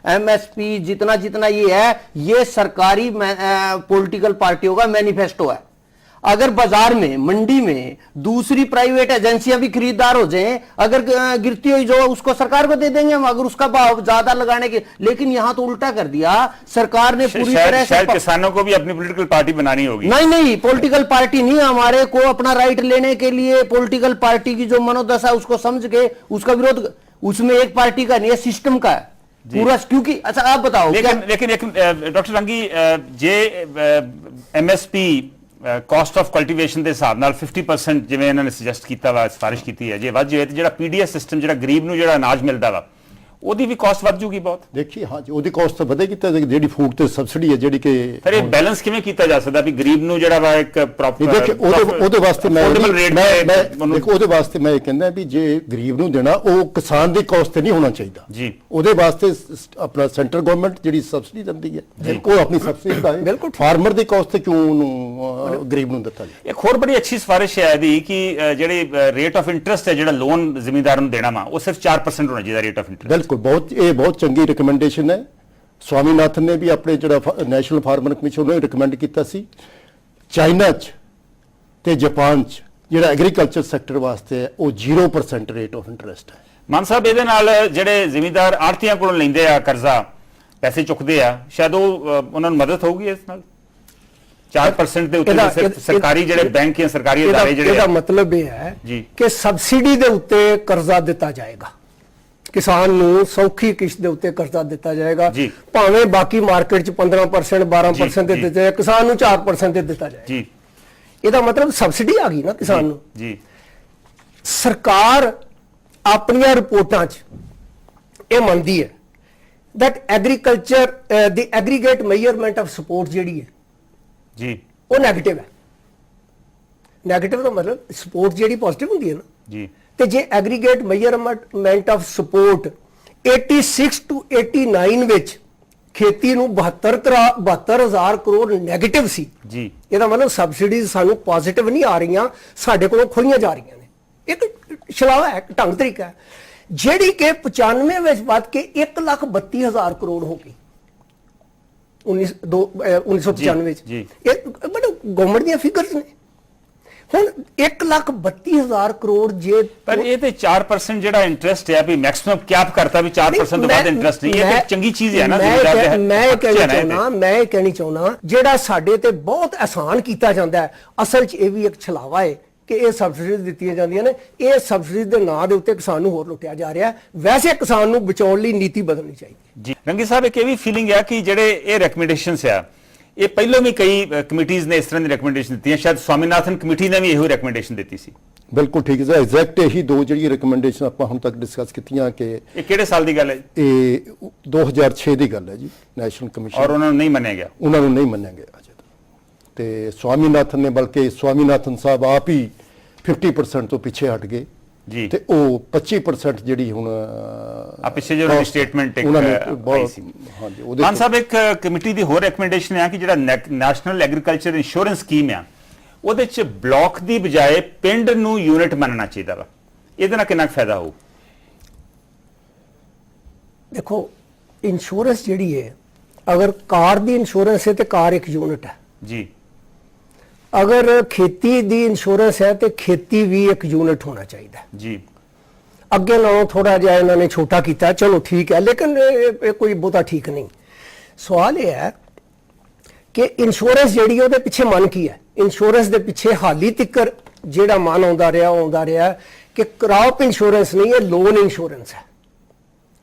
MSP जितना जितना ये है, ये सरकारी पॉलिटिकल पार्टियों का मैनिफेस्टो है। अगर बाजार में, मंडी में दूसरी प्राइवेट एजेंसियां भी खरीदार हो जाएं, अगर गिरती हुई जो उसको सरकार को दे देंगे हम, अगर उसका भाव ज्यादा लगाने के। लेकिन यहां तो उल्टा कर दिया सरकार ने, पूरी तरह से किसानों को भी अपनी पॉलिटिकल पार्टी बनानी होगी। नहीं, पॉलिटिकल पार्टी नहीं, हमारे को अपना राइट लेने के लिए पॉलिटिकल पार्टी की जो मनोदशा उसको समझ के उसका विरोध, उसमें एक पार्टी का नहीं है, सिस्टम का है पूरा। क्योंकि अच्छा आप बताओ, लेकिन डॉक्टर रंगी, जे एमएसपी ਕਾਸਟ ਆਫ ਕਲਟੀਵੇਸ਼ਨ ਦੇ ਹਿਸਾਬ ਨਾਲ 50% ਜਿਵੇਂ ਇਹਨਾਂ ਨੇ ਸੁਜੈਸਟ ਕੀਤਾ ਵਾ, ਸਿਫਾਰਿਸ਼ ਕੀਤੀ ਹੈ, ਜੇ ਵੱਧ ਜਾਵੇ ਤੇ ਜਿਹੜਾ ਪੀਡੀਐਸ ਸਿਸਟਮ, ਜਿਹੜਾ ਗਰੀਬ ਨੂੰ ਜਿਹੜਾ ਅਨਾਜ ਮਿਲਦਾ ਵਾ, ਉਹਦੀ ਵੀ ਕਾਸਟ ਵੱਧ ਜੂਗੀ ਬਹੁਤ। ਦੇਖੀ ਹਾਂ ਜੀ, ਉਹਦੀ ਕਾਸਟ ਤਾਂ ਵਧੇਗੀ, ਤਾਂ ਜਿਹੜੀ ਫੂਡ ਤੇ ਸਬਸਿਡੀ ਹੈ ਜਿਹੜੀ ਕਿ ਫਿਰ ਇਹ ਬੈਲੈਂਸ ਕਿਵੇਂ ਕੀਤਾ ਜਾ ਸਕਦਾ ਵੀ ਗਰੀਬ ਨੂੰ ਜਿਹੜਾ ਵਾ ਇੱਕ ਪ੍ਰੋਪਰ ਉਹਦੇ ਵਾਸਤੇ ਉਹਦੇ ਵਾਸਤੇ ਮੈਂ ਇਹ ਕਹਿੰਦਾ ਵੀ ਜੇ ਗਰੀਬ ਨੂੰ ਦੇਣਾ, ਉਹ ਕਿਸਾਨ ਦੀ ਕਾਸਟ ਤੇ ਨਹੀਂ ਹੋਣਾ ਚਾਹੀਦਾ ਜੀ। ਉਹਦੇ ਵਾਸਤੇ ਆਪਣਾ ਸੈਂਟਰ ਗਵਰਨਮੈਂਟ ਜਿਹੜੀ ਸਬਸਿਡੀ ਦਿੰਦੀ ਹੈ, ਉਹ ਆਪਣੀ ਸਬਸਿਡੀ ਦਾ ਬਿਲਕੁਲ ਫਾਰਮਰ ਦੀ ਕਾਸਟ ਤੇ ਕਿਉਂ ਉਹਨੂੰ ਗਰੀਬ ਨੂੰ ਦਿੱਤਾ ਜਾਏ। ਇੱਕ ਹੋਰ ਬੜੀ ਅੱਛੀ ਸਿਫਾਰਿਸ਼ ਹੈ ਇਹਦੀ ਕਿ ਜਿਹੜੇ ਰੇਟ ਆਫ ਇੰਟਰਸਟ ਹੈ, ਜਿਹੜਾ ਲੋਨ ਜ਼ਿਮੀਂਦਾਰ ਨੂੰ ਦੇਣਾ ਵਾ, ਉਹ ਸਿਰਫ 4% ਹੋਣਾ ਚਾਹੀਦਾ ਰੇਟ ਆਫ ਇੰਟਰਸਟ। बहुत चंगी रिकमेंडेशन है। स्वामीनाथन ने भी अपने जो नैशनल फार्मर कमीशन ने रिकमेंड किया सी। चाइना ते जापान जो एग्रीकल्चर सैक्टर वास्ते है वो 0% रेट ऑफ इंटरस्ट है। मान साहब ਇਹਦੇ ਨਾਲ ਜਿਹੜੇ ਜ਼ਿਮੀਂਦਾਰ ਆੜਤੀਆਂ ਕੋਲੋਂ ਲੈਂਦੇ ਆ ਕਰਜ਼ਾ, ਪੈਸੇ ਚੁੱਕਦੇ ਆ, ਸ਼ਾਇਦ ਉਹ ਉਹਨਾਂ ਨੂੰ ਮਦਦ ਹੋਊਗੀ ਇਸ ਨਾਲ 4% ਦੇ ਉੱਤੇ ਸਰਕਾਰੀ ਜਿਹੜੇ ਬੈਂਕ ਜਾਂ ਸਰਕਾਰੀ ادارے ਜਿਹੜੇ। ਇਹਦਾ ਮਤਲਬ ਇਹ ਹੈ ਕਿ ਸਬਸਿਡੀ ਦੇ ਉੱਤੇ ਕਰਜ਼ਾ ਦਿੱਤਾ ਜਾਏਗਾ, ਕਿਸਾਨ ਨੂੰ ਸੌਖੀ ਕਿਸ਼ਤ ਦੇ ਉੱਤੇ ਕਰਜ਼ਾ ਦਿੱਤਾ ਜਾਏਗਾ, ਭਾਵੇਂ ਬਾਕੀ ਮਾਰਕੀਟ 'ਚ 15% 12% ਦੇ ਦਿੱਤੇ ਜਾਏ, ਕਿਸਾਨ ਨੂੰ 4% ਦੇ ਦਿੱਤਾ ਜਾਏ ਜੀ। ਇਹਦਾ ਮਤਲਬ ਸਬਸਿਡੀ ਆ ਗਈ ਨਾ ਕਿਸਾਨ ਨੂੰ ਜੀ। ਸਰਕਾਰ ਆਪਣੀਆਂ ਰਿਪੋਰਟਾਂ 'ਚ ਇਹ ਮੰਨਦੀ ਹੈ that agriculture the aggregate measurement of support ਜਿਹੜੀ ਹੈ ਜੀ, ਉਹ ਨੈਗੇਟਿਵ ਹੈ। ਨੈਗੇਟਿਵ ਦਾ ਮਤਲਬ ਸਪੋਰਟ ਜਿਹੜੀ ਪੋਜ਼ਿਟਿਵ ਹੁੰਦੀ ਹੈ ਨਾ ਜੀ, ਤੇ ਜੇ aggregate measurement of support 86 to 89 ਵਿੱਚ ਖੇਤੀ ਨੂੰ 72,000 ਕਰੋੜ ਨੈਗੇਟਿਵ ਸੀ ਜੀ, ਇਹਦਾ ਮਤਲਬ ਸਬਸਿਡੀਜ਼ ਸਾਨੂੰ ਪੋਜ਼ਿਟਿਵ ਨਹੀਂ ਆ ਰਹੀਆਂ, ਸਾਡੇ ਕੋਲੋਂ ਖੋਈਆਂ ਜਾ ਰਹੀਆਂ ਨੇ। ਇੱਕ ਛਲਾਵਾ ਹੈ, ਢੰਗ ਤਰੀਕਾ ਹੈ, ਜਿਹੜੀ ਕਿ 95 ਵਿੱਚ ਵੱਧ ਕੇ 1,32,000 ਕਰੋੜ ਹੋ ਗਈ 1995 ਵਿੱਚ। ਇਹ ਬੜਾ ਗਵਰਨਮੈਂਟ ਦੀਆਂ ਫਿਗਰਸ ਨੇ। ਹੁਣ 1,32,000 ਕਰੋੜ ਜੇ, ਪਰ ਇਹ ਤੇ 4% ਜਿਹੜਾ ਇੰਟਰਸਟ ਹੈ ਵੀ ਮੈਕਸਿਮਮ ਕੈਪ ਕਰਤਾ ਵੀ 4% ਤੋਂ ਵੱਧ ਇੰਟਰਸਟ ਨਹੀਂ ਹੈ, ਚੰਗੀ ਚੀਜ਼ ਹੈ ਨਾ। ਮੈਂ ਇਹ ਕਹਿਣੀ ਚਾਹੁੰਦਾ ਜਿਹੜਾ ਸਾਡੇ ਤੇ ਬਹੁਤ ਆਸਾਨ ਕੀਤਾ ਜਾਂਦਾ ਹੈ, ਅਸਲ 'ਚ ਇਹ ਵੀ ਇੱਕ ਛਲਾਵਾ ਹੈ ਕਿ ਇਹ ਸਬਸਿਡੀ ਦਿੱਤੀਆਂ ਜਾਂਦੀਆਂ ਨੇ, ਇਹ ਸਬਸਿਡੀ ਦੇ ਨਾਂ ਦੇ ਉੱਤੇ ਕਿਸਾਨ ਨੂੰ ਹੋਰ ਲੁੱਟਿਆ ਜਾ ਰਿਹਾ। ਵੈਸੇ ਕਿਸਾਨ ਨੂੰ ਬਚਾਉਣ ਲਈ ਨੀਤੀ ਬਦਲਣੀ ਚਾਹੀਦੀ ਜੀ। ਰੰਗੀ ਸਾਹਿਬ, ਇੱਕ ਇਹ ਵੀ ਫੀਲਿੰਗ ਹੈ ਕਿ ਜਿਹੜੇ ਇਹ ਰეკਮੈਂਡੇਸ਼ਨਸ ਆ, ਇਹ ਪਹਿਲਾਂ ਵੀ ਕਈ ਕਮੇਟੀਆਂ ਨੇ ਇਸ ਤਰ੍ਹਾਂ ਦੀ ਰეკਮੈਂਡੇਸ਼ਨ ਦਿੱਤੀਆਂ, ਸ਼ਾਇਦ ਸਵਾਮੀਨਾਥਨ ਕਮੇਟੀ ਨੇ ਵੀ ਇਹੋ ਰეკਮੈਂਡੇਸ਼ਨ ਦਿੱਤੀ ਸੀ। ਬਿਲਕੁਲ ਠੀਕ ਹੈ, ਐਗਜ਼ੈਕਟ ਇਹੀ ਦੋ ਜਿਹੜੀ ਰეკਮੈਂਡੇਸ਼ਨ ਆਪਾਂ ਹੁਣ ਤੱਕ ਡਿਸਕਸ ਕੀਤੀਆਂ ਕਿ ਇਹ ਕਿਹੜੇ ਸਾਲ ਦੀ ਗੱਲ ਹੈ? ਇਹ 2006 ਦੀ ਗੱਲ ਹੈ ਜੀ, ਨੈਸ਼ਨਲ ਕਮਿਸ਼ਨ। ਔਰ ਉਹਨਾਂ ਨੂੰ ਨਹੀਂ ਮੰਨਿਆ ਗਿਆ? ਉਹਨਾਂ ਨੂੰ ਨਹੀਂ ਮੰਨਿਆ ਗਿਆ ਅਜੇ ਤੱਕ। ਤੇ ਸਵਾਮੀਨਾਥਨ ਨੇ, ਬਲਕਿ ਸਵਾਮੀਨਾਥਨ ਸਾਹਿਬ ਆਪ ਹੀ 50% ਤੋਂ ਪਿੱਛੇ ਹਟ ਗਏ ਜੀ, ਤੇ ਉਹ 25% ਜਿਹੜੀ ਹੁਣ ਪਿੱਛੇ ਜੋ ਸਟੇਟਮੈਂਟ ਇੱਕ ਆਈ ਸੀ। ਹਾਂਜੀ, ਉਹਦੇ ਮਾਨ ਸਾਹਿਬ ਇੱਕ ਕਮੇਟੀ ਦੀ ਹੋਰ ਰეკਮੈਂਡੇਸ਼ਨ ਹੈ ਕਿ ਜਿਹੜਾ ਨੈਸ਼ਨਲ ਐਗਰੀਕਲਚਰ ਇੰਸ਼ੋਰੈਂਸ ਸਕੀਮ ਆ, ਉਹਦੇ ਚ ਬਲਾਕ ਦੀ ਬਜਾਏ ਪਿੰਡ ਨੂੰ ਯੂਨਿਟ ਮੰਨਣਾ ਚਾਹੀਦਾ ਵਾ। ਇਹਦੇ ਨਾਲ ਕਿੰਨਾ ਫਾਇਦਾ ਹੋਊ? ਦੇਖੋ, ਇੰਸ਼ੋਰੈਂਸ ਜਿਹੜੀ ਹੈ, ਅਗਰ ਕਾਰ ਦੀ ਇੰਸ਼ੋਰੈਂਸ ਹੈ ਤੇ ਕਾਰ ਇੱਕ ਯੂਨਿਟ ਹੈ ਜੀ। ਅਗਰ ਖੇਤੀ ਦੀ ਇੰਸ਼ੋਰੈਂਸ ਹੈ ਤੇ ਖੇਤੀ ਵੀ ਇੱਕ ਯੂਨਿਟ ਹੋਣਾ ਚਾਹੀਦਾ ਜੀ। ਅੱਗੇ ਨਾਲੋਂ ਥੋੜਾ ਜਿਹਾ ਇਹਨਾਂ ਨੇ ਛੋਟਾ ਕੀਤਾ, ਚਲੋ ਠੀਕ ਹੈ, ਲੇਕਿਨ ਇਹ ਕੋਈ ਬਹੁਤਾ ਠੀਕ ਨਹੀਂ। ਸਵਾਲ ਇਹ ਹੈ ਕਿ ਇੰਸ਼ੋਰੈਂਸ ਜਿਹੜੀ ਉਹਦੇ ਪਿੱਛੇ ਮਨ ਕੀ ਹੈ? ਇੰਸ਼ੋਰੈਂਸ ਦੇ ਪਿੱਛੇ ਹਾਲੀ ਤੱਕ ਜਿਹੜਾ ਮਨ ਆਉਂਦਾ ਰਿਹਾ ਕਿ ਕ੍ਰੌਪ ਇੰਸ਼ੋਰੈਂਸ ਨਹੀਂ, ਇਹ ਲੋਨ ਇੰਸ਼ੋਰੈਂਸ ਹੈ।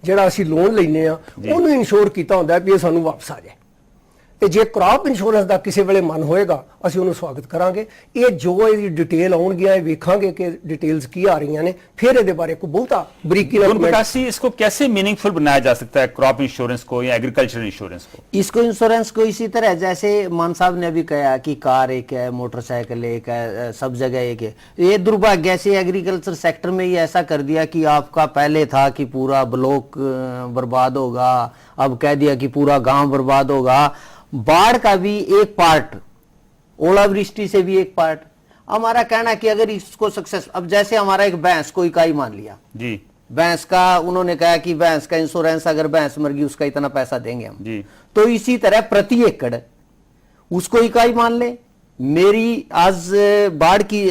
ਜਿਹੜਾ ਅਸੀਂ ਲੋਨ ਲੈਨੇ ਆ ਉਹਨੂੰ ਇੰਸ਼ੋਰ ਕੀਤਾ ਹੁੰਦਾ ਵੀ ਇਹ ਸਾਨੂੰ ਵਾਪਸ ਆ ਜਾਏ। ਤੇ ਜੇ ਕ੍ਰੌਪ ਇੰਸ਼ੋਰੈਂਸ ਦਾ ਕਿਸੇ ਵੇਲੇ ਮਨ ਹੋਏਗਾ, ਅਸੀਂ ਉਹਨੂੰ ਸਵਾਗਤ ਕਰਾਂਗੇ। ਇਹ ਜੋ ਇਹਦੀ ਡਿਟੇਲ ਆਉਣਗੀਆਂ, ਇਹ ਵੇਖਾਂਗੇ ਕਿ डिटेल्स की आ रही हैं, फिर ये बारे को बहुता बरीकी से इसको कैसे मीनिंगफुल बनाया जा सकता है, क्रॉप इंश्योरेंस को या एग्रीकल्चर इंश्योरेंस को? इसको इंश्योरेंस को इसी तरह जैसे मान साहब ने भी कहा कि कार एक है, मोटरसाइकिल एक है, सब जगह एक है। ये दुर्भाग्य से एग्रीकल्चर सेक्टर में ही ऐसा कर दिया कि आपका पहले था कि पूरा ब्लॉक बर्बाद होगा, अब कह दिया कि पूरा गांव बर्बाद होगा। बाढ़ का भी एक पार्ट, ओलावृष्टि से भी एक पार्ट। हमारा कहना कि अगर इसको सक्सेस, अब जैसे हमारा एक भैंस को इकाई मान लिया जी, भैंस का उन्होंने कहा कि भैंस का इंश्योरेंस, अगर भैंस मर गई उसका इतना पैसा देंगे हम जी। तो इसी तरह प्रति एकड़ उसको इकाई मान ले। मेरी आज बाढ़ की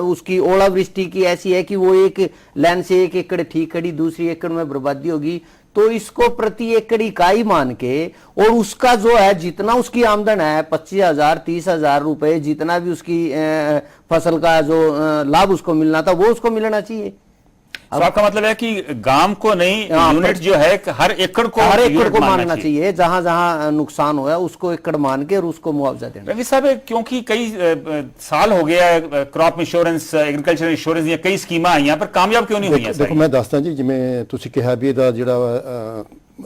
उसकी ओलावृष्टि की ऐसी है कि वो एक लाइन से 1 एकड़ ठीक खड़ी, दूसरी एकड़ में बर्बादी होगी, तो इसको प्रति एकड़ इकाई मान के और उसका जो है जितना उसकी आमदन है 25,000 30,000 रुपए, जितना भी उसकी फसल का जो लाभ उसको मिलना था वो उसको मिलना चाहिए। तो आपका मतलब है कि गांव को नहीं, यूनिट जो है हर एकड़ को मानना चाहिए, जहां जहां नुकसान हुआ उसको एकड़ मान के और उसको मुआवजा देना। रवि साहब, क्योंकि कई साल हो गया क्रॉप इंश्योरेंस, एग्रीकल्चर इंश्योरेंस ਦੀਆਂ ਕਈ ਸਕੀਮਾਂ ਆਈਆਂ ਪਰ ਕਾਮਯਾਬ ਕਿਉਂ ਨਹੀਂ ਹੋਈਆਂ? ਦੇਖੋ ਮੈਂ ਦੱਸਦਾ ਜੀ, ਜਿਵੇਂ ਤੁਸੀਂ ਕਿਹਾ ਵੀ ਇਹਦਾ ਜਿਹੜਾ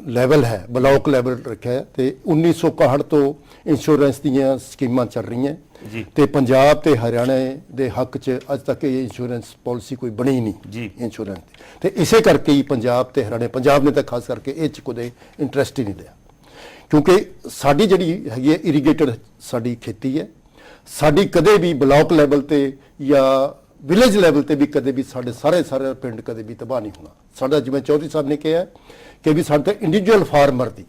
ਲੈਵਲ ਹੈ ਬਲਾਕ ਲੈਵਲ ਰੱਖਿਆ ਹੈ ਤੇ 1961 ਤੋਂ ਇੰਸ਼ੋਰੈਂਸ ਦੀਆਂ ਸਕੀਮਾਂ ਚੱਲ ਰਹੀਆਂ ਜੀ ਤੇ ਪੰਜਾਬ ਤੇ ਹਰਿਆਣਾ ਦੇ ਹੱਕ 'ਚ ਅੱਜ ਤੱਕ ਇਹ ਇੰਸ਼ੋਰੈਂਸ ਪਾਲਿਸੀ ਕੋਈ ਬਣੀ ਨਹੀਂ ਜੀ ਇੰਸ਼ੋਰੈਂਸ ਤੇ ਇਸੇ ਕਰਕੇ ਹੀ ਪੰਜਾਬ ਤੇ ਹਰਿਆਣਾ, ਪੰਜਾਬ ਨੇ ਤਾਂ ਖਾਸ ਕਰਕੇ ਇਹ 'ਚ ਕੋਈ ਇੰਟਰਸਟ ਹੀ ਨਹੀਂ ਲਿਆ, ਕਿਉਂਕਿ ਸਾਡੀ ਜਿਹੜੀ ਹੈਗੀ ਹੈ ਇਰੀਗੇਟਡ ਸਾਡੀ ਖੇਤੀ ਹੈ, ਸਾਡੀ ਕਦੇ ਵੀ ਬਲਾਕ ਲੈਵਲ ਤੇ ਜਾਂ ਵਿਲੇਜ ਲੈਵਲ ਤੇ ਵੀ ਕਦੇ ਵੀ ਸਾਡੇ ਸਾਰੇ ਪਿੰਡ ਕਦੇ ਵੀ ਤਬਾਹ ਨਹੀਂ ਹੋਣਾ। ਸਾਡਾ ਜਿਵੇਂ ਚੌਧਰੀ ਸਾਹਿਬ ਨੇ ਕਿਹਾ ਕਿ ਵੀ ਸਾਡੇ ਇੰਡੀਵਿਜੂਅਲ ਫਾਰਮਰ ਦੀ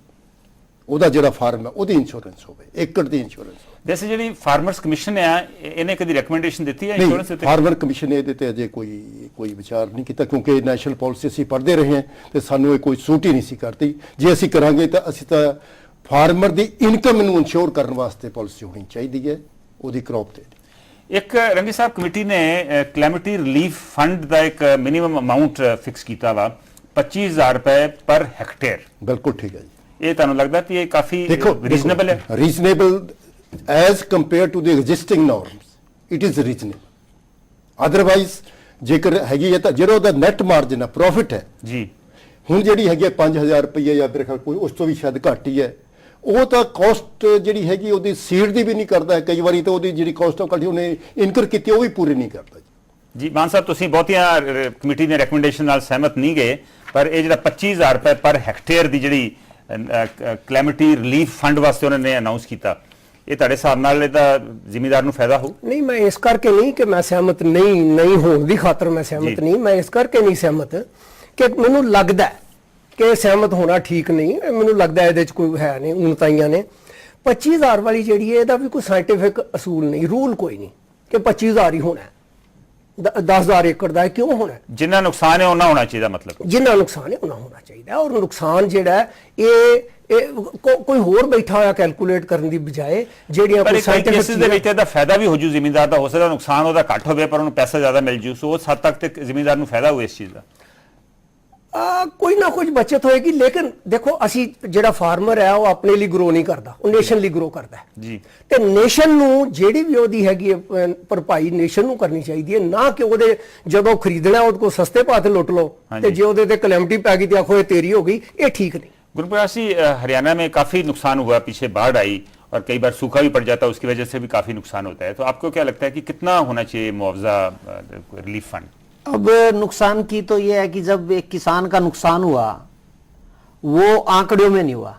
ਉਹਦਾ ਜਿਹੜਾ ਫਾਰਮ ਹੈ ਉਹਦੀ ਇੰਸ਼ੋਰੈਂਸ ਹੋਵੇ, ਏਕੜ ਦੀ ਇੰਸ਼ੋਰੈਂਸ ਹੋਵੇ। ਵੈਸੇ ਜਿਹੜੀ ਫਾਰਮਰਸ ਕਮਿਸ਼ਨ ਹੈ ਇਹਨੇ ਕਦੀ ਰეკਮੈਂਡੇਸ਼ਨ ਦਿੱਤੀ ਹੈ ਇੰਸ਼ੋਰੈਂਸ ਉੱਤੇ? ਫਾਰਮਰ ਕਮਿਸ਼ਨ ਨੇ ਇਹਦੇ ਤੇ ਅਜੇ ਕੋਈ ਵਿਚਾਰ ਨਹੀਂ ਕੀਤਾ, ਕਿਉਂਕਿ ਨੈਸ਼ਨਲ ਪਾਲਿਸੀ ਅਸੀਂ ਪੜ੍ਹਦੇ ਰਹੇ ਹਾਂ ਤੇ ਸਾਨੂੰ ਇਹ ਕੋਈ ਸੂਟ ਹੀ ਨਹੀਂ ਸੀ ਕਰਦੀ। ਜੇ ਅਸੀਂ ਕਰਾਂਗੇ ਤਾਂ ਅਸੀਂ ਤਾਂ ਫਾਰਮਰ ਦੀ ਇਨਕਮ ਨੂੰ ਇੰਸ਼ੋਰ ਕਰਨ ਵਾਸਤੇ ਪਾਲਿਸੀ ਹੋਣੀ ਚਾਹੀਦੀ ਹੈ ਉਹਦੀ ਕ੍ਰੌਪ ਤੇ। ਇੱਕ ਰੰਗੀ ਸਾਹਿਬ, ਕਮੇਟੀ ਨੇ ਕਲੈਮਿਟੀ ਰਿਲੀਫ ਫੰਡ ਦਾ ਇੱਕ ਮਿਨੀਮਮ ਅਮਾਉਂਟ ਫਿਕਸ ਕੀਤਾ ਵਾ 25,000 ਰੁਪਏ ਪਰ ਹੈਕਟੇਅਰ। ਬਿਲਕੁਲ ਠੀਕ ਹੈ ਜੀ। ਇਹ ਤੁਹਾਨੂੰ ਲੱਗਦਾ ਕਿ ਇਹ ਕਾਫੀ ਰੀਜ਼ਨੇਬਲ ਹੈ? Reasonable as compare to the existing norms it is reasonable. Otherwise ਜੇਕਰ ਹੈਗੀ ਹੈ ਤਾਂ ਜਿਹੜਾ ਉਹਦਾ ਨੈਟ ਮਾਰਜਨ ਹੈ, ਪ੍ਰੋਫਿਟ ਹੈ ਜੀ, ਹੁਣ ਜਿਹੜੀ ਹੈਗੀ 5,000 ਰੁਪਏ ਜਾਂ ਮੇਰੇ ਖਿਆਲ ਕੋਈ ਉਸ ਤੋਂ ਵੀ ਸ਼ਾਇਦ ਘੱਟ ਹੀ ਹੈ, ਉਹ ਤਾਂ ਕਾਸਟ ਜਿਹੜੀ ਹੈਗੀ ਉਹਦੀ ਸੀਡ ਦੀ ਵੀ ਨਹੀਂ ਕਰਦਾ, ਕਈ ਵਾਰੀ ਤਾਂ ਉਹਦੀ ਜਿਹੜੀ ਕਾਸਟ ਆਫ ਕੱਢੀ ਉਹਨੇ ਇਨਕਰ ਕੀਤੀ ਉਹ ਵੀ ਪੂਰੀ ਨਹੀਂ ਕਰਦਾ ਜੀ। ਮਾਨ ਸਾਹਿਬ, ਤੁਸੀਂ ਬਹੁਤੀਆਂ ਕਮੇਟੀ ਦੇ ਰეკਮੈਂਡੇਸ਼ਨ ਨਾਲ ਸਹਿਮਤ ਨਹੀਂ ਗਏ, ਪਰ ਇਹ ਜਿਹੜਾ 25,000 ਰੁਪਏ ਪਰ ਹੈਕਟੇਅਰ ਦੀ ਜਿਹੜੀ ਕਲੈਮਿਟੀ ਰਿਲੀਫ ਫੰਡ ਵਾਸਤੇ ਉਹਨਾਂ ਨੇ ਅਨਾਉਂਸ ਕੀਤਾ, ਇਹ ਤੁਹਾਡੇ ਹਿਸਾਬ ਨਾਲ ਇਹਦਾ ਜ਼ਿਮੀਂਦਾਰ ਨੂੰ ਫਾਇਦਾ ਹੋਊ? ਨਹੀਂ, ਮੈਂ ਇਸ ਕਰਕੇ ਨਹੀਂ ਕਿ ਮੈਂ ਸਹਿਮਤ ਨਹੀਂ ਹੋਣ ਦੀ ਖਾਤਰ ਮੈਂ ਸਹਿਮਤ ਨਹੀਂ, ਮੈਂ ਇਸ ਕਰਕੇ ਨਹੀਂ ਸਹਿਮਤ ਕਿ ਮੈਨੂੰ ਲੱਗਦਾ ਕਿ ਸਹਿਮਤ ਹੋਣਾ ਠੀਕ ਨਹੀਂ, ਮੈਨੂੰ ਲੱਗਦਾ ਇਹਦੇ 'ਚ ਕੋਈ ਹੈ ਨਹੀਂ ਉਨਤਾਈਆਂ ਨੇ। 25,000 ਵਾਲੀ ਜਿਹੜੀ ਹੈ ਇਹਦਾ ਵੀ ਕੋਈ ਸਾਇੰਟੀਫਿਕ ਅਸੂਲ ਨਹੀਂ, ਰੂਲ ਕੋਈ ਨਹੀਂ ਕਿ 25,000 ਹੀ ਹੋਣਾ, 10,000 ਏਕੜ ਦਾ ਕਿਉਂ ਹੋਣਾ? ਜਿੰਨਾ ਨੁਕਸਾਨ ਹੈ ਉਹਨਾਂ ਹੋਣਾ ਚਾਹੀਦਾ, ਮਤਲਬ ਜਿੰਨਾ ਨੁਕਸਾਨ ਹੈ ਉਹਨਾਂ ਹੋਣਾ ਚਾਹੀਦਾ। ਔਰ ਨੁਕਸਾਨ ਜਿਹੜਾ ਇਹ ਕੋਈ ਹੋਰ ਬੈਠਾ ਹੋਇਆ ਕੈਲਕੂਲੇਟ ਕਰਨ ਦੀ ਬਜਾਏ ਜਿਹੜੀਆਂ ਕੋਈ ਸਾਇੰਟਿਫਿਕ ਦੇ ਵਿੱਚ ਇਹਦਾ ਫਾਇਦਾ ਵੀ ਹੋ ਜੂ ਜ਼ਿਮੀਂਦਾਰ ਦਾ, ਹੋ ਸਕਦਾ ਨੁਕਸਾਨ ਉਹਦਾ ਘੱਟ ਹੋਵੇ ਪਰ ਉਹਨੂੰ ਪੈਸਾ ਜ਼ਿਆਦਾ ਮਿਲ ਜੂ, ਸੋ ਉਸ ਹੱਦ ਤੱਕ ਤੇ ਜ਼ਿਮੀਂਦਾਰ ਨੂੰ ਫਾਇਦਾ ਹੋਵੇ ਇਸ ਚੀਜ਼ ਦਾ। ਕੋਈ ਨਾ ਕੁਝ ਬਚਤ ਹੋਏਗੀ, ਲੇਕਿਨ ਦੇਖੋ ਅਸੀਂ ਜਿਹੜਾ ਫਾਰਮਰ ਹੈ ਉਹ ਆਪਣੇ ਲਈ ਗਰੋ ਨਹੀਂ ਕਰਦਾ, ਉਹ ਨੇਸ਼ਨ ਲਈ ਗਰੋ ਕਰਦਾ ਜੀ। ਤੇ ਨੇਸ਼ਨ ਨੂੰ ਜਿਹੜੀ ਵੀ ਉਹਦੀ ਹੈਗੀ ਭਰਪਾਈ ਨੇਸ਼ਨ ਨੂੰ ਕਰਨੀ ਚਾਹੀਦੀ ਹੈ, ਨਾ ਕਿ ਉਹਦੇ ਜਦੋਂ ਖਰੀਦਣਾ ਉਹਦੇ ਕੋਲ ਸਸਤੇ ਭਾਅ ਤੇ ਲੁੱਟ ਲਓ ਤੇ ਜੇ ਉਹਦੇ ਤੇ ਕਲੈਮਿਟੀ ਪੈ ਗਈ ਤੇ ਆਖੋ ਇਹ ਤੇਰੀ ਹੋ गई, ये ठीक नहीं। गुरुप्रसाद जी, हरियाणा में काफी नुकसान हुआ, पीछे बाढ़ आई और कई बार सूखा भी पड़ जाता है, उसकी वजह से भी काफी नुकसान होता है, तो आपको क्या लगता है कि कितना होना चाहिए मुआवजा रिलीफ फंड? अब नुकसान की तो यह है कि जब एक किसान का नुकसान हुआ वो आंकड़ों में नहीं हुआ,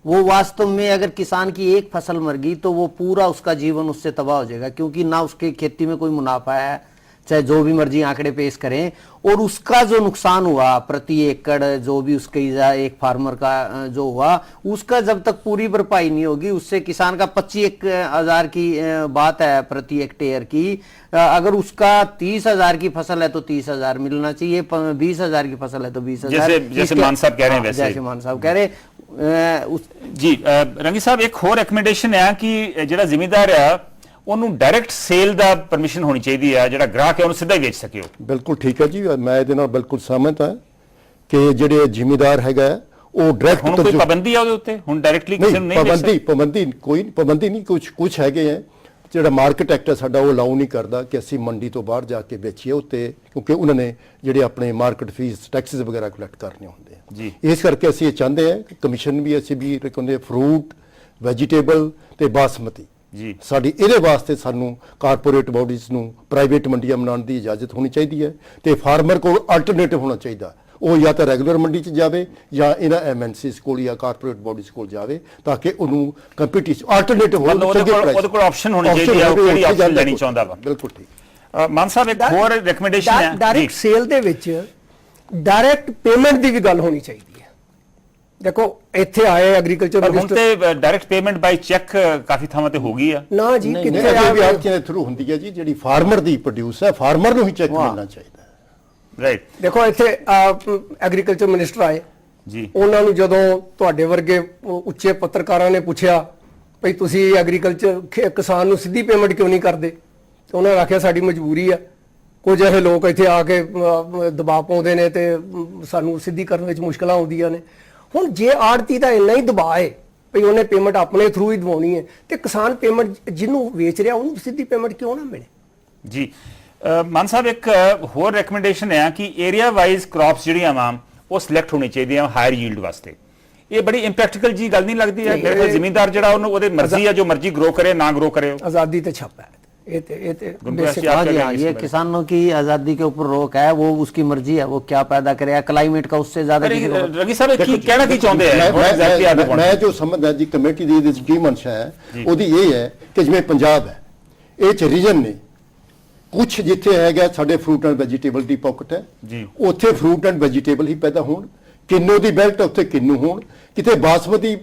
वो वास्तव में अगर किसान की एक फसल मर गई तो वो पूरा उसका जीवन उससे तबाह हो जाएगा, क्योंकि ना उसके खेती में कोई मुनाफा है, चाहे जो भी मर्जी आंकड़े पेश करें, और उसका जो नुकसान हुआ प्रति एकड़ जो भी उसके एक फार्मर का जो हुआ उसका जब तक पूरी भरपाई नहीं होगी, उससे किसान का 25,000 की बात है प्रति हेक्टेयर की, अगर उसका 30,000 की फसल है तो 30,000 मिलना चाहिए, 20,000 की फसल है तो 20,000। जैसे मान साहब कह रहे हैं वैसे, जैसे मान साहब कह रहे जी। रंगी साहब, एक और रिकमेंडेशन है कि ਜਿਹੜਾ ਜ਼ਿਮੀਂਦਾਰ ਹੈ ਉਹਨੂੰ ਡਾਇਰੈਕਟ ਸੇਲ ਦਾ ਪਰਮਿਸ਼ਨ ਹੋਣੀ ਚਾਹੀਦੀ ਹੈ, ਜਿਹੜਾ ਗ੍ਰਾਹਕ ਹੈ ਉਹਨੂੰ ਸਿੱਧਾ ਹੀ ਵੇਚ ਸਕੇ। ਬਿਲਕੁਲ ਠੀਕ ਹੈ ਜੀ, ਮੈਂ ਇਹਦੇ ਨਾਲ ਬਿਲਕੁਲ ਸਹਿਮਤ ਹਾਂ ਕਿ ਜਿਹੜੇ ਜ਼ਿਮੀਂਦਾਰ ਹੈਗਾ ਉਹ ਡਾਇਰੈਕਟ ਹੁਣ ਕੋਈ ਪਾਬੰਦੀ ਹੈ ਉਹਦੇ ਉੱਤੇ? ਹੁਣ ਡਾਇਰੈਕਟਲੀ ਕਿਸੇ ਨੂੰ ਨਹੀਂ ਵੇਚ ਸਕਦੇ? ਪਾਬੰਦੀ ਨਹੀਂ, ਕੁਝ ਹੈਗੇ ਹੈ ਜਿਹੜਾ ਮਾਰਕੀਟ ਐਕਟ ਹੈ ਸਾਡਾ ਉਹ ਅਲਾਉ ਨਹੀਂ ਕਰਦਾ ਕਿ ਅਸੀਂ ਮੰਡੀ ਤੋਂ ਬਾਹਰ ਜਾ ਕੇ ਵੇਚੀਏ ਉੱਤੇ, ਕਿਉਂਕਿ ਉਹਨਾਂ ਨੇ ਜਿਹੜੇ ਆਪਣੇ ਮਾਰਕੀਟ ਫੀਸ ਟੈਕਸਿਸ ਵਗੈਰਾ ਕਲੈਕਟ ਕਰਨੇ ਹੁੰਦੇ ਆ ਜੀ। ਇਸ ਕਰਕੇ ਅਸੀਂ ਇਹ ਚਾਹੁੰਦੇ ਹਾਂ ਕਿ ਕਮਿਸ਼ਨ ਵੀ ਅਸੀਂ ਵੀ ਕਹਿੰਦੇ ਫਰੂਟ, ਵੈਜੀਟੇਬਲ ਤੇ ਬਾਸਮਤੀ ਜੀ, ਸਾਡੀ ਇਹਦੇ ਵਾਸਤੇ ਸਾਨੂੰ ਕਾਰਪੋਰੇਟ ਬਾਡੀਜ਼ ਨੂੰ ਪ੍ਰਾਈਵੇਟ ਮੰਡੀਆਂ ਬਣਾਉਣ ਦੀ ਇਜਾਜ਼ਤ ਹੋਣੀ ਚਾਹੀਦੀ ਹੈ ਤੇ ਫਾਰਮਰ ਕੋਲ ਆਲਟਰਨੇਟਿਵ ਹੋਣਾ ਚਾਹੀਦਾ, ਉਹ ਜਾਂ ਤਾਂ ਰੈਗੂਲਰ ਮੰਡੀ 'ਚ ਜਾਵੇ ਜਾਂ ਇਹਨਾਂ ਐਮਐਨਸੀਜ਼ ਕੋਲ ਜਾਂ ਕਾਰਪੋਰੇਟ ਬਾਡੀਜ਼ ਕੋਲ ਜਾਵੇ, ਤਾਂ ਕਿ ਉਹਨੂੰ ਕੰਪੀਟੀਸ਼ਨ ਆਲਟਰਨੇਟਿਵ ਹੋਣ, ਉਹਦੇ ਕੋਲ ਆਪਸ਼ਨ ਹੋਣੀ ਚਾਹੀਦੀ ਹੈ, ਉਹ ਕਿਹੜੀ ਆਪਸ਼ਨ ਲੈਣੀ ਚਾਹੁੰਦਾ ਵਾ। ਬਿਲਕੁਲ ਠੀਕ। ਮਾਨ ਸਾਹਿਬ, ਇੱਕ ਹੋਰ ਰეკਮੈਂਡੇਸ਼ਨ ਹੈ ਡਾਇਰੈਕਟ ਸੇਲ ਦੇ ਵਿੱਚ ਡਾਇਰੈਕਟ ਪੇਮੈਂਟ ਦੀ ਵੀ ਗੱਲ ਹੋਣੀ ਚਾਹੀਦੀ ਹੈ। ਦੇਖੋ ਇੱਥੇ ਆਏ ਐਗਰੀਕਲਚਰ ਪਰ ਹੁਣ ਤੇ ਡਾਇਰੈਕਟ ਪੇਮੈਂਟ ਬਾਈ ਚੈੱਕ ਕਾਫੀ ਥਾਵਾਂ ਤੇ ਹੋ ਗਈ ਆ। ਨਾ ਜੀ, ਨਹੀਂ ਕਿੱਥੇ ਇਹ ਵੀ ਆ ਆੜਤੀਆਂ ਦੇ ਥਰੂ ਹੁੰਦੀ ਹੈ ਜੀ, ਜਿਹੜੀ ਫਾਰਮਰ ਦੀ ਪ੍ਰੋਡਿਊਸ ਹੈ ਫਾਰਮਰ ਨੂੰ ਹੀ ਚੈੱਕ ਮਿਲਣਾ ਚਾਹੀਦਾ ਹੈ। ਰਾਈਟ ਦੇਖੋ ਇੱਥੇ ਐਗਰੀਕਲਚਰ ਮਿਨਿਸਟਰ ਆਏ ਜੀ, ਉਹਨਾਂ ਨੂੰ ਜਦੋਂ ਤੁਹਾਡੇ ਵਰਗੇ ਉੱਚੇ ਪੱਤਰਕਾਰਾਂ ਨੇ ਪੁੱਛਿਆ ਭਈ ਤੁਸੀਂ ਐਗਰੀਕਲਚਰ ਕਿਸਾਨ ਨੂੰ ਸਿੱਧੀ ਪੇਮੈਂਟ ਕਿਉਂ ਨਹੀਂ ਕਰਦੇ, ਤੇ ਉਹਨਾਂ ਨੇ ਆਖਿਆ ਸਾਡੀ ਮਜਬੂਰੀ ਆ, ਕੁਝ ਇਹ ਲੋਕ ਇੱਥੇ ਆ ਕੇ ਦਬਾਅ ਪਾਉਂਦੇ ਨੇ ਤੇ ਸਾਨੂੰ ਸਿੱਧੀ ਕਰਨ ਵਿੱਚ ਮੁਸ਼ਕਲਾਂ ਆਉਂਦੀਆਂ ਨੇ। ਹੁਣ ਜੇ ਆੜਤੀ ਦਾ ਇੰਨਾ ਹੀ ਦਬਾਅ ਹੈ ਭਈ ਉਹਨੇ ਪੇਮੈਂਟ ਆਪਣੇ ਥਰੂ ਹੀ ਦਵਾਉਣੀ ਹੈ, ਤੇ ਕਿਸਾਨ ਪੇਮੈਂਟ ਜਿਹਨੂੰ ਵੇਚ ਰਿਹਾ ਉਹਨੂੰ ਸਿੱਧੀ ਪੇਮੈਂਟ ਕਿਉਂ ਨਾ ਮਿਲੇ? ਜੀ ਮਾਨ ਸਾਹਿਬ ਇੱਕ ਹੋਰ ਰეკਮੈਂਡੇਸ਼ਨ ਹੈ ਕਿ ਏਰੀਆ ਵਾਈਜ਼ ਕ੍ਰੌਪਸ ਜਿਹੜੀਆਂ ਵਾ ਉਹ ਸਿਲੈਕਟ ਹੋਣੀ ਚਾਹੀਦੀਆਂ ਹਾਇਰ ਯੀਲਡ ਵਾਸਤੇ। ਇਹ ਬੜੀ ਇੰਪ੍ਰੈਕਟੀਕਲ ਜੀ ਗੱਲ ਨਹੀਂ ਲੱਗਦੀ ਹੈ? ਮੇਰੇ ਕੋਲ ਜ਼ਿਮੀਂਦਾਰ ਜਿਹੜਾ ਉਹਨੂੰ ਉਹਦੇ ਮਰਜ਼ੀ ਆ, ਜੋ ਮਰਜ਼ੀ ਗਰੋ करे ना ग्रो करे। आजादी ते छापा है ये गुनगुन हाँ जी, हाँ, ये किसानों की आजादी के ऊपर रोक है, वो उसकी मर्जी है, वो क्या पैदा करेगा क्लाइमेट का उससे ज्यादा किसी को- ਰਗੀ ਸਾਹਿਬ ਕੀ ਕਹਿਣਾ ਕੀ ਚਾਹੁੰਦੇ ਆ? ਮੈਂ ਜੋ ਸਮਝਦਾ ਜੀ ਕਮੇਟੀ ਦੀ ਇਹਦੇ 'ਚ ਕੀ ਮਨਸ਼ਾ ਹੈ ਉਹਦੀ ਇਹ ਹੈ ਕਿ ਜਿਵੇਂ ਪੰਜਾਬ ਹੈ ਇਹ ਚ ਰੀਜਨ ਨੇ ਕੁਝ ਜਿੱਥੇ ਹੈਗਾ ਸਾਡੇ fruit and vegetable the pocket ਹੈ ਜੀ, ਉੱਥੇ ਫਰੂਟ ਐਂਡ ਵੈਜੀਟੇਬਲ ਹੀ ਪੈਦਾ ਹੋਣ, ਕਿੰਨੂ ਦੀ ਬੈਲਟ ਉੱਥੇ ਕਿੰਨੂ ਹੋਣ, ਕਿਤੇ ਬਾਸਮਤੀ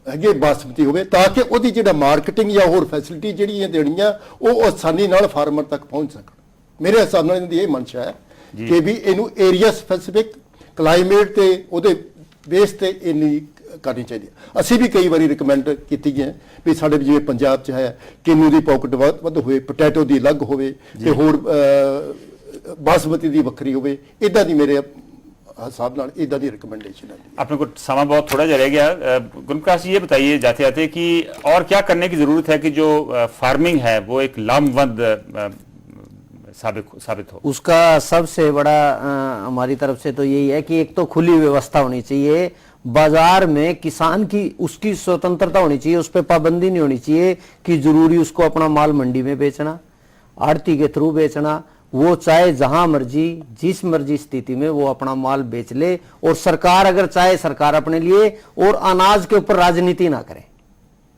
ਹੈਗੇ ਬਾਸਮਤੀ ਹੋਵੇ, ਤਾਂ ਕਿ ਉਹਦੀ ਜਿਹੜਾ ਮਾਰਕੀਟਿੰਗ ਜਾਂ ਹੋਰ ਫੈਸਿਲਿਟੀ ਜਿਹੜੀਆਂ ਦੇਣੀਆਂ ਉਹ ਆਸਾਨੀ ਨਾਲ ਫਾਰਮਰ ਤੱਕ ਪਹੁੰਚ ਸਕਣ। ਮੇਰੇ ਹਿਸਾਬ ਨਾਲ ਇਹਦੀ ਇਹ ਮਨਸ਼ਾ ਹੈ ਕਿ ਵੀ ਇਹਨੂੰ ਏਰੀਆ ਸਪੈਸਿਫਿਕ ਕਲਾਈਮੇਟ ਤੇ ਉਹਦੇ ਬੇਸ ਤੇ ਇੰਨੀ ਕਰਨੀ ਚਾਹੀਦੀ ਹੈ। ਅਸੀਂ ਵੀ ਕਈ ਵਾਰੀ ਰਿਕਮੈਂਡ ਕੀਤੀ ਹੈ ਵੀ ਸਾਡੇ ਜਿਵੇਂ ਪੰਜਾਬ 'ਚ ਹੈ ਕਿੰਨੂ ਦੀ ਪਾਕਟ ਵੱਧ ਹੋਵੇ, ਪੋਟੈਟੋ ਦੀ ਅਲੱਗ ਹੋਵੇ ਤੇ ਹੋਰ ਬਾਸਮਤੀ ਦੀ ਵੱਖਰੀ ਹੋਵੇ, ਇਦਾਂ ਦੀ ਮੇਰੇ हिसाब नाल इदा दी रिकमेंडेशन है। अपने को समय बहुत थोड़ा जा रह गया। गुणप्रकाश जी ये बताइए जाते जाते कि और क्या करने की जरूरत है कि जो फार्मिंग है वो एक लामबंद साबित हो? उसका सबसे बड़ा हमारी तरफ से तो यही है कि एक तो खुली व्यवस्था होनी चाहिए, बाजार में किसान की उसकी स्वतंत्रता होनी चाहिए, उस पर पाबंदी नहीं होनी चाहिए कि जरूरी उसको अपना माल मंडी में बेचना, आड़ती के थ्रू बेचना। वो चाहे जहां मर्जी जिस मर्जी स्थिति में वो अपना माल बेच ले, और सरकार अगर चाहे सरकार अपने लिए और अनाज के ऊपर राजनीति ना करे,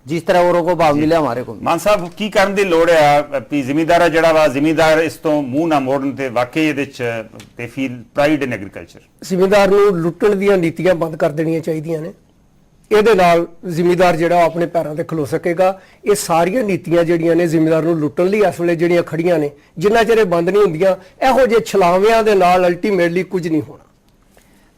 जिस तरह औरों को भाव मिले हमारे को। मान साहब की ਕਰਨ ਦੀ ਲੋੜ ਹੈ ਵੀ ਜ਼ਿਮੀਂਦਾਰ ਜਿਹੜਾ ਵਾ ਜ਼ਿਮੀਂਦਾਰ ਇਸ ਤੋਂ ਮੂੰਹ ਨਾ ਮੋੜਨ ਤੇ ਵਾਕਈ ਇਹਦੇ ਚ ਤੇ ਫੀਲ ਪ੍ਰਾਈਡ ਇਨ ਐਗਰੀਕਲਚਰ। ਜ਼ਿਮੀਂਦਾਰ ਨੂੰ ਲੁੱਟਣ ਦੀਆਂ ਨੀਤੀਆਂ ਬੰਦ ਕਰ ਦੇਣੀਆਂ ਚਾਹੀਦੀਆਂ ਨੇ। ਇਹਦੇ ਨਾਲ ਜ਼ਿਮੀਂਦਾਰ ਜਿਹੜਾ ਆਪਣੇ ਪੈਰਾਂ ਤੇ ਖਲੋ ਸਕੇਗਾ। ਇਹ ਸਾਰੀਆਂ ਨੀਤੀਆਂ ਜਿਹੜੀਆਂ ਨੇ ਜ਼ਿਮੀਂਦਾਰ ਨੂੰ ਲੁੱਟਣ ਲਈ ਇਸ ਵੇਲੇ ਜਿਹੜੀਆਂ ਖੜੀਆਂ ਨੇ, ਜਿੰਨਾ ਚਿਰ ਇਹ ਬੰਦ ਨਹੀਂ ਹੁੰਦੀਆਂ, ਇਹੋ ਜਿਹੇ ਛਲਾਵਿਆਂ ਦੇ ਨਾਲ ਅਲਟੀਮੇਟਲੀ ਕੁਝ ਨਹੀਂ ਹੋਣਾ।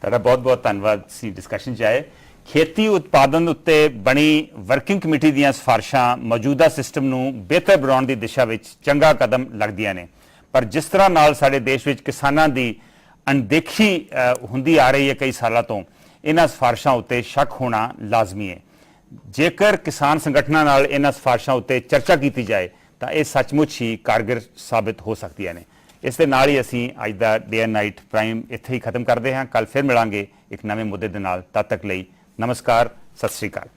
ਤੁਹਾਡਾ ਬਹੁਤ ਬਹੁਤ ਧੰਨਵਾਦ ਸੀ ਡਿਸਕਸ਼ਨ ਚ ਆਏ। ਖੇਤੀ ਉਤਪਾਦਨ ਉੱਤੇ ਬਣੀ ਵਰਕਿੰਗ ਕਮੇਟੀ ਦੀਆਂ ਸਿਫਾਰਿਸ਼ਾਂ ਮੌਜੂਦਾ ਸਿਸਟਮ ਨੂੰ ਬਿਹਤਰ ਬਣਾਉਣ ਦੀ ਦਿਸ਼ਾ ਵਿੱਚ ਚੰਗਾ ਕਦਮ ਲੱਗਦੀਆਂ ਨੇ, ਪਰ ਜਿਸ ਤਰ੍ਹਾਂ ਨਾਲ ਸਾਡੇ ਦੇਸ਼ ਵਿੱਚ ਕਿਸਾਨਾਂ ਦੀ ਅਣਦੇਖੀ ਹੁੰਦੀ ਆ ਰਹੀ ਹੈ ਕਈ ਸਾਲਾਂ ਤੋਂ, ਇਹਨਾਂ ਸਿਫਾਰਿਸ਼ਾਂ ਉੱਤੇ ਸ਼ੱਕ ਹੋਣਾ ਲਾਜ਼ਮੀ ਹੈ। ਜੇਕਰ ਕਿਸਾਨ ਸੰਗਠਨਾਂ ਨਾਲ ਇਹਨਾਂ ਸਿਫਾਰਿਸ਼ਾਂ ਉੱਤੇ ਚਰਚਾ ਕੀਤੀ ਜਾਏ ਤਾਂ ਇਹ ਸੱਚਮੁੱਚ ਹੀ ਕਾਰਗਰ ਸਾਬਿਤ ਹੋ ਸਕਦੀਆਂ ਨੇ। ਇਸ ਦੇ ਨਾਲ ਹੀ ਅਸੀਂ ਅੱਜ ਦਾ ਡੇ ਐਂਡ ਨਾਈਟ ਪ੍ਰਾਈਮ ਇੱਥੇ ਹੀ ਖਤਮ ਕਰਦੇ ਹਾਂ। ਕੱਲ ਫਿਰ ਮਿਲਾਂਗੇ ਇੱਕ ਨਵੇਂ ਮੁੱਦੇ ਦੇ ਨਾਲ। ਤਦ ਤੱਕ ਲਈ ਨਮਸਕਾਰ, ਸਤਿ ਸ਼੍ਰੀ ਅਕਾਲ।